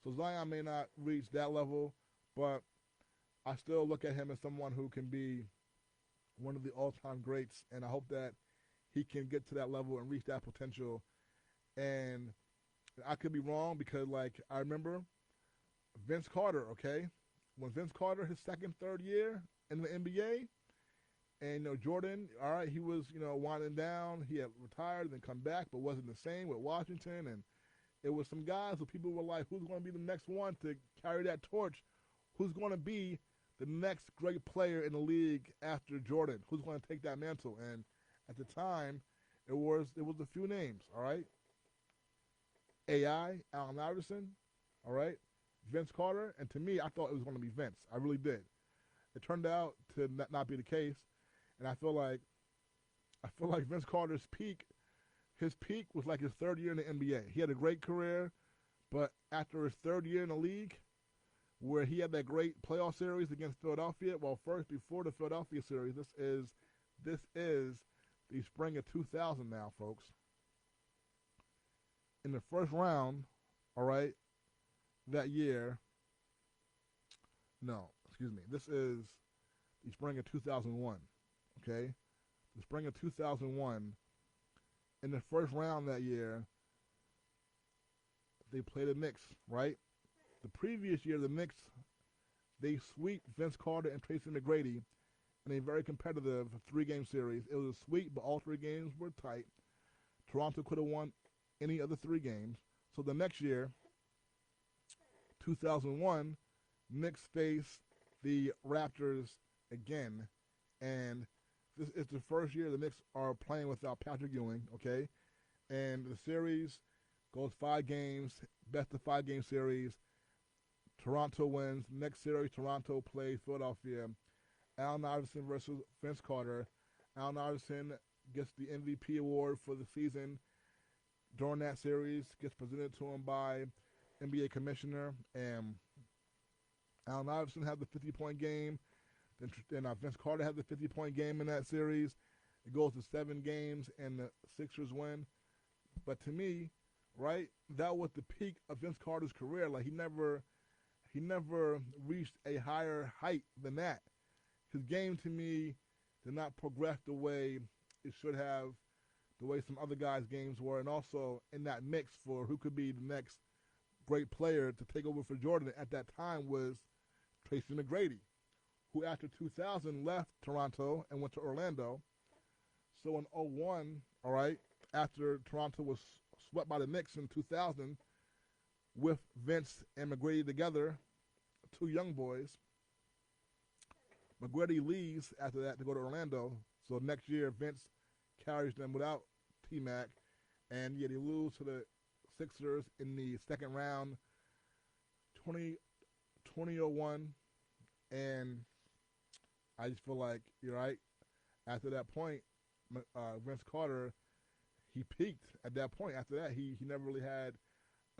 So Zion may not reach that level, but I still look at him as someone who can be one of the all-time greats, and I hope that he can get to that level and reach that potential. And I could be wrong because, like, I remember Vince Carter. Okay, when Vince Carter his second, third year in the NBA, and Jordan, all right, he was winding down. He had retired and then come back, but wasn't the same with Washington. And it was some guys who people were like, who's going to be the next one to carry that torch? Who's going to be the next great player in the league after Jordan? Who's going to take that mantle? And at the time, it was a few names. All right, AI, Allen Iverson, all right, Vince Carter, and to me, I thought it was going to be Vince. I really did. It turned out to not be the case, and I feel like Vince Carter's peak, his peak was like his third year in the NBA. He had a great career, but after his third year in the league, where he had that great playoff series against Philadelphia. Well, first before the Philadelphia series, this is the spring of 2000 now, folks. In the first round, all right, that year. No, excuse me. This is the spring of 2001. Okay, the spring of 2001. In the first round that year, they played the Knicks. Right. The previous year, the Knicks they sweep Vince Carter and Tracy McGrady in a very competitive three-game series. It was a sweep, but all three games were tight. Toronto could have won any of the three games. So the next year, 2001, Knicks face the Raptors again, and this is the first year the Knicks are playing without Patrick Ewing. Okay, and the series goes 5 games, best of 5 game series. Toronto wins. Next series, Toronto plays Philadelphia. Allen Iverson versus Vince Carter. Allen Iverson gets the MVP award for the season during that series. Gets presented to him by NBA commissioner. And Allen Iverson had the 50-point game. Then Vince Carter had the 50-point game in that series. It goes to 7 games, and the Sixers win. But to me, right, that was the peak of Vince Carter's career. Like he never reached a higher height than that. His game to me did not progress the way it should have, the way some other guys' games were, and also in that mix for who could be the next great player to take over for Jordan at that time was Tracy McGrady, who after 2000 left Toronto and went to Orlando. So in '01, all right, after Toronto was swept by the Knicks in 2000, with Vince and McGrady together, two young boys. McGrady leaves after that to go to Orlando. So next year, Vince carries them without T Mac, and yet they lose to the Sixers in the second round, 2001. And I just feel like you're right. After that point, Vince Carter, he peaked at that point. After that, he never really had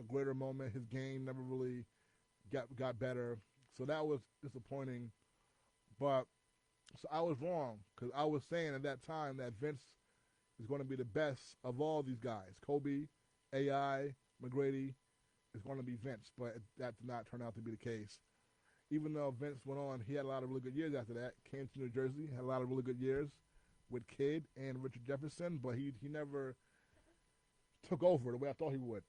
a greater moment. His game never really got better. So that was disappointing. But so I was wrong because I was saying at that time that Vince is going to be the best of all these guys. Kobe, AI, McGrady is going to be Vince, but that did not turn out to be the case. Even though Vince went on, he had a lot of really good years after that. Came to New Jersey, had a lot of really good years with Kidd and Richard Jefferson, but he never took over the way I thought he would.